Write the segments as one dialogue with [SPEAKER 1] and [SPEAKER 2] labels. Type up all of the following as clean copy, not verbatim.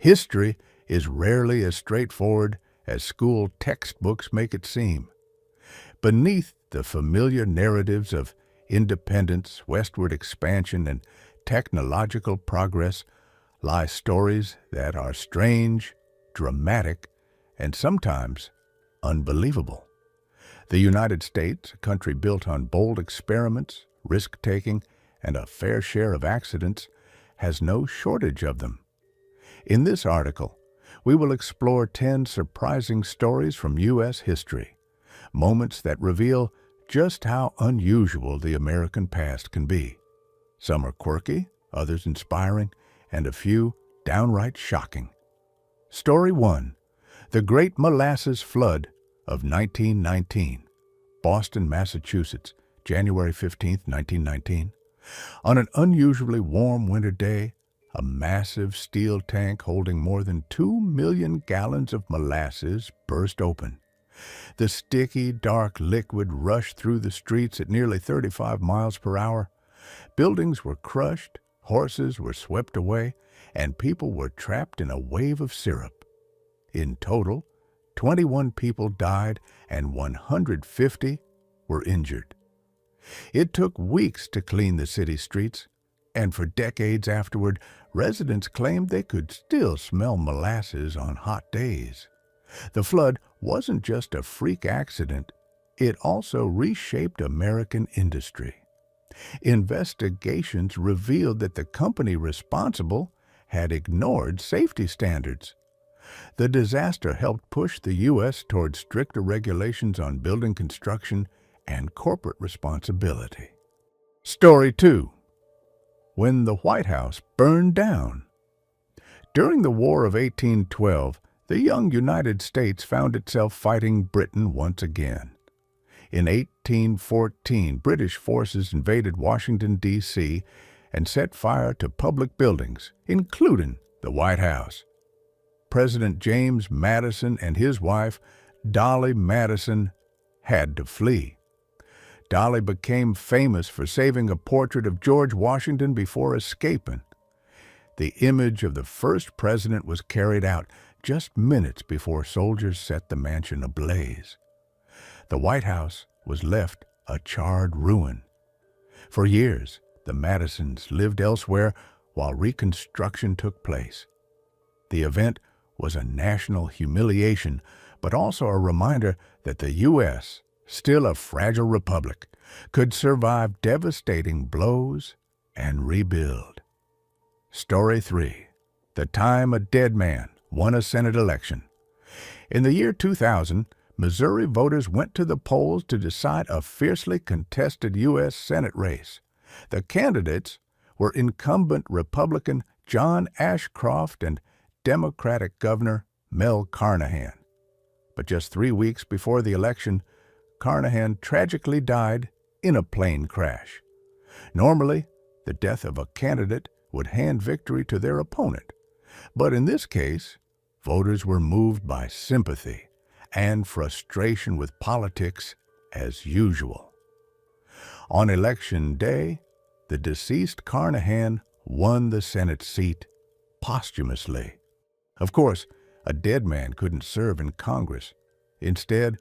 [SPEAKER 1] History is rarely as straightforward as school textbooks make it seem. Beneath the familiar narratives of independence, westward expansion, and technological progress lie stories that are strange, dramatic, and sometimes unbelievable. The United States, a country built on bold experiments, risk-taking, and a fair share of accidents, has no shortage of them. In this article, we will explore 10 surprising stories from U.S. history, moments that reveal just how unusual the American past can be. Some are quirky, others inspiring, and a few downright shocking. Story 1. The Great Molasses Flood of 1919. Boston, Massachusetts, January 15, 1919. On an unusually warm winter day, a massive steel tank holding more than 2 million gallons of molasses burst open. The sticky, dark liquid rushed through the streets at nearly 35 miles per hour. Buildings were crushed, horses were swept away, and people were trapped in a wave of syrup. In total, 21 people died and 150 were injured. It took weeks to clean the city streets, and for decades afterward, residents claimed they could still smell molasses on hot days. The flood wasn't just a freak accident, it also reshaped American industry. Investigations revealed that the company responsible had ignored safety standards. The disaster helped push the U.S. toward stricter regulations on building construction and corporate responsibility. Story 2. When the White House burned down. During the War of 1812, the young United States found itself fighting Britain once again. In 1814, British forces invaded Washington, D.C., and set fire to public buildings, including the White House. President James Madison and his wife, Dolly Madison, had to flee. Dolly became famous for saving a portrait of George Washington before escaping. The image of the first president was carried out just minutes before soldiers set the mansion ablaze. The White House was left a charred ruin. For years, the Madisons lived elsewhere while reconstruction took place. The event was a national humiliation, but also a reminder that the U.S., still a fragile republic, could survive devastating blows and rebuild. Story 3. The Time a Dead Man Won a Senate Election. In the year 2000, Missouri voters went to the polls to decide a fiercely contested U.S. Senate race. The candidates were incumbent Republican John Ashcroft and Democratic Governor Mel Carnahan. But just 3 weeks before the election, Carnahan tragically died in a plane crash. Normally, the death of a candidate would hand victory to their opponent. But in this case, voters were moved by sympathy and frustration with politics as usual. On election day, the deceased Carnahan won the Senate seat posthumously. Of course, a dead man couldn't serve in Congress. Instead,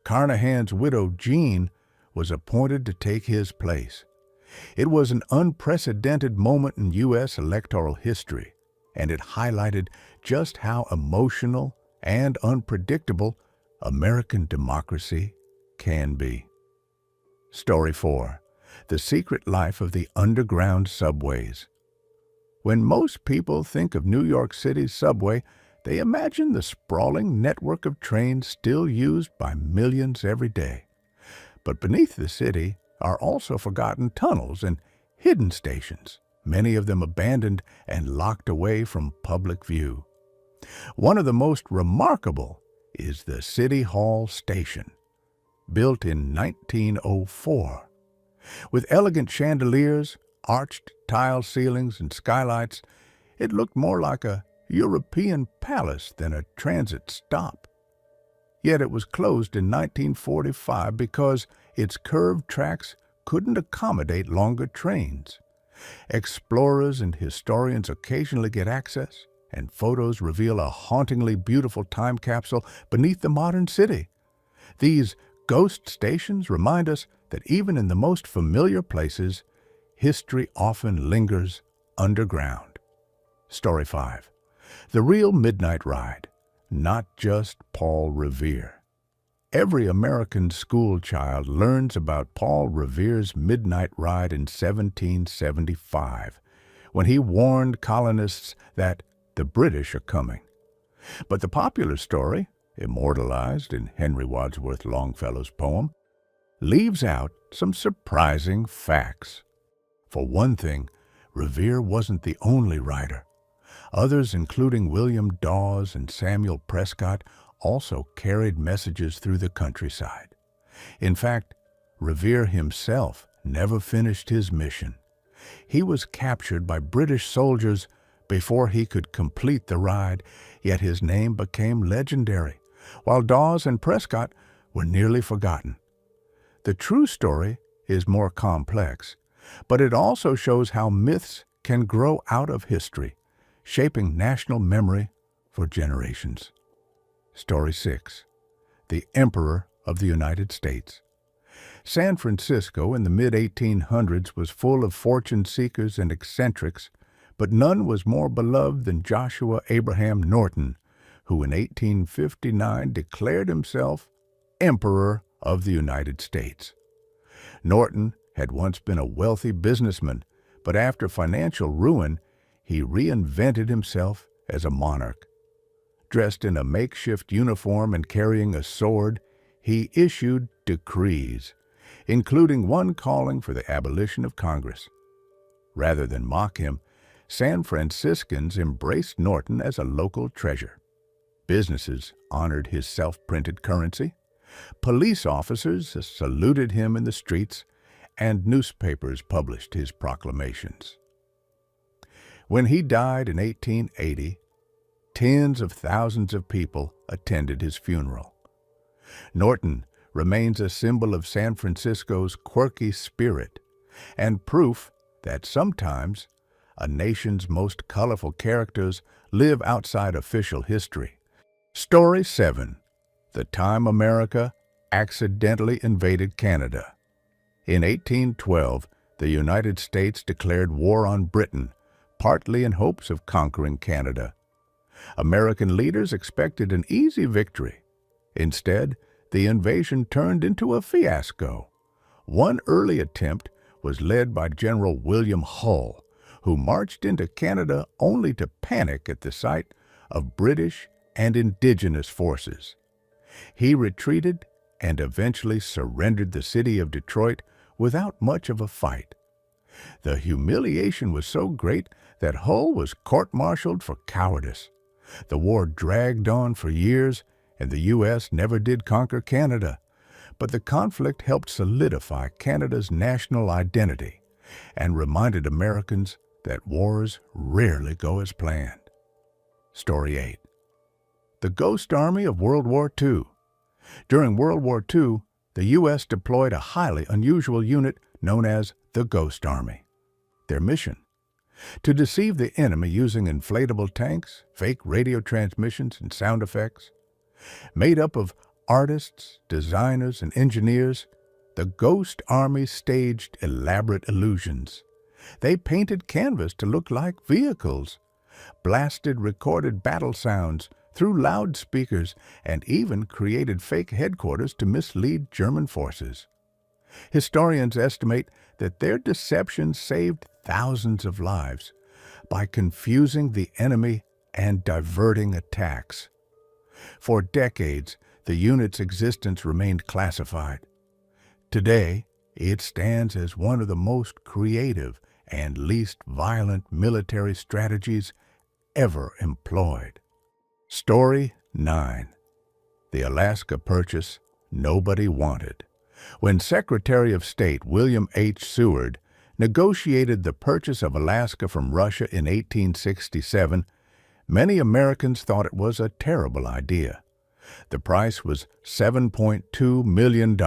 [SPEAKER 1] Carnahan's widow, Jean, was appointed to take his place. It was an unprecedented moment in U.S. electoral history, and it highlighted just how emotional and unpredictable American democracy can be. Story 4. The Secret Life of the Underground Subways. When most people think of New York City's subway, they imagine the sprawling network of trains still used by millions every day. But beneath the city are also forgotten tunnels and hidden stations, many of them abandoned and locked away from public view. One of the most remarkable is the City Hall Station, built in 1904. With elegant chandeliers, arched tile ceilings, and skylights, it looked more like a European palace than a transit stop. Yet it was closed in 1945 because its curved tracks couldn't accommodate longer trains. Explorers and historians occasionally get access, and photos reveal a hauntingly beautiful time capsule beneath the modern city. These ghost stations remind us that even in the most familiar places, history often lingers underground. Story 5. The Real Midnight Ride, Not Just Paul Revere. Every American school child learns about Paul Revere's midnight ride in 1775, when he warned colonists that the British are coming. But the popular story, immortalized in Henry Wadsworth Longfellow's poem, leaves out some surprising facts. For one thing, Revere wasn't the only rider. Others, including William Dawes and Samuel Prescott, also carried messages through the countryside. In fact, Revere himself never finished his mission. He was captured by British soldiers before he could complete the ride, yet his name became legendary, while Dawes and Prescott were nearly forgotten. The true story is more complex, but it also shows how myths can grow out of history, shaping national memory for generations. Story 6. The Emperor of the United States. San Francisco in the mid-1800s was full of fortune seekers and eccentrics, but none was more beloved than Joshua Abraham Norton, who in 1859 declared himself Emperor of the United States. Norton had once been a wealthy businessman, but after financial ruin, he reinvented himself as a monarch. Dressed in a makeshift uniform and carrying a sword, he issued decrees, including one calling for the abolition of Congress. Rather than mock him, San Franciscans embraced Norton as a local treasure. Businesses honored his self-printed currency, police officers saluted him in the streets, and newspapers published his proclamations. When he died in 1880, tens of thousands of people attended his funeral. Norton remains a symbol of San Francisco's quirky spirit and proof that sometimes a nation's most colorful characters live outside official history. Story 7. The Time America Accidentally Invaded Canada. In 1812, the United States declared war on Britain, partly in hopes of conquering Canada. American leaders expected an easy victory. Instead, the invasion turned into a fiasco. One early attempt was led by General William Hull, who marched into Canada only to panic at the sight of British and indigenous forces. He retreated and eventually surrendered the city of Detroit without much of a fight. The humiliation was so great that Hull was court-martialed for cowardice. The war dragged on for years, and the U.S. never did conquer Canada. But the conflict helped solidify Canada's national identity and reminded Americans that wars rarely go as planned. Story 8. The Ghost Army of World War II. During World War II, the U.S. deployed a highly unusual unit known as the Ghost Army. Their mission? To deceive the enemy using inflatable tanks, fake radio transmissions, and sound effects. Made up of artists, designers, and engineers, the Ghost Army staged elaborate illusions. They painted canvas to look like vehicles, blasted recorded battle sounds through loudspeakers, and even created fake headquarters to mislead German forces. Historians estimate that their deception saved thousands of lives by confusing the enemy and diverting attacks. For decades, the unit's existence remained classified. Today, it stands as one of the most creative and least violent military strategies ever employed. Story 9. The Alaska Purchase Nobody Wanted. When Secretary of State William H. Seward negotiated the purchase of Alaska from Russia in 1867, many Americans thought it was a terrible idea. The price was $7.2 million,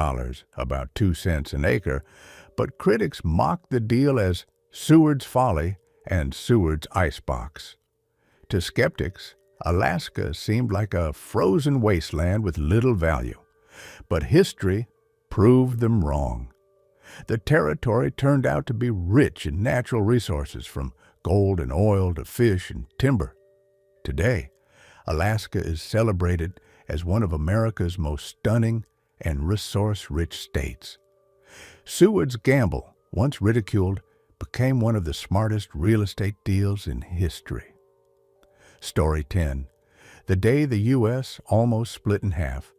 [SPEAKER 1] about 2 cents an acre, but critics mocked the deal as Seward's folly and Seward's icebox. To skeptics, Alaska seemed like a frozen wasteland with little value. But history proved them wrong. The territory turned out to be rich in natural resources, from gold and oil to fish and timber. Today, Alaska is celebrated as one of America's most stunning and resource-rich states. Seward's gamble, once ridiculed, became one of the smartest real estate deals in history. Story 10. The day the U.S. almost split in half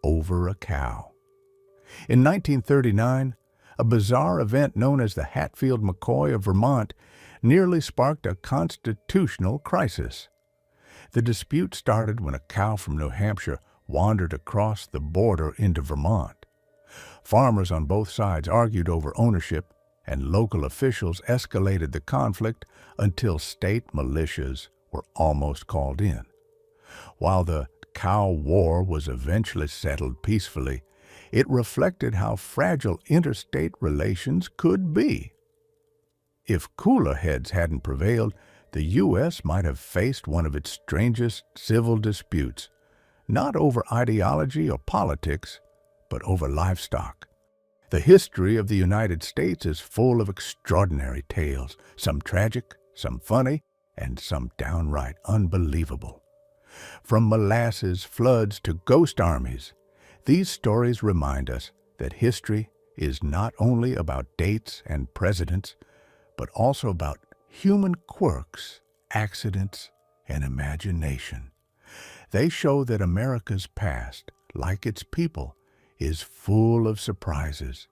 [SPEAKER 1] over a cow. In 1939, a bizarre event known as the Hatfield-McCoy of Vermont nearly sparked a constitutional crisis. The dispute started when a cow from New Hampshire wandered across the border into Vermont. Farmers on both sides argued over ownership, and local officials escalated the conflict until state militias were almost called in. While the cow war was eventually settled peacefully, it reflected how fragile interstate relations could be. If cooler heads hadn't prevailed, the U.S. might have faced one of its strangest civil disputes, not over ideology or politics, but over livestock. The history of the United States is full of extraordinary tales, some tragic, some funny, and some downright unbelievable. From molasses floods to ghost armies, these stories remind us that history is not only about dates and presidents, but also about human quirks, accidents, and imagination. They show that America's past, like its people, is full of surprises,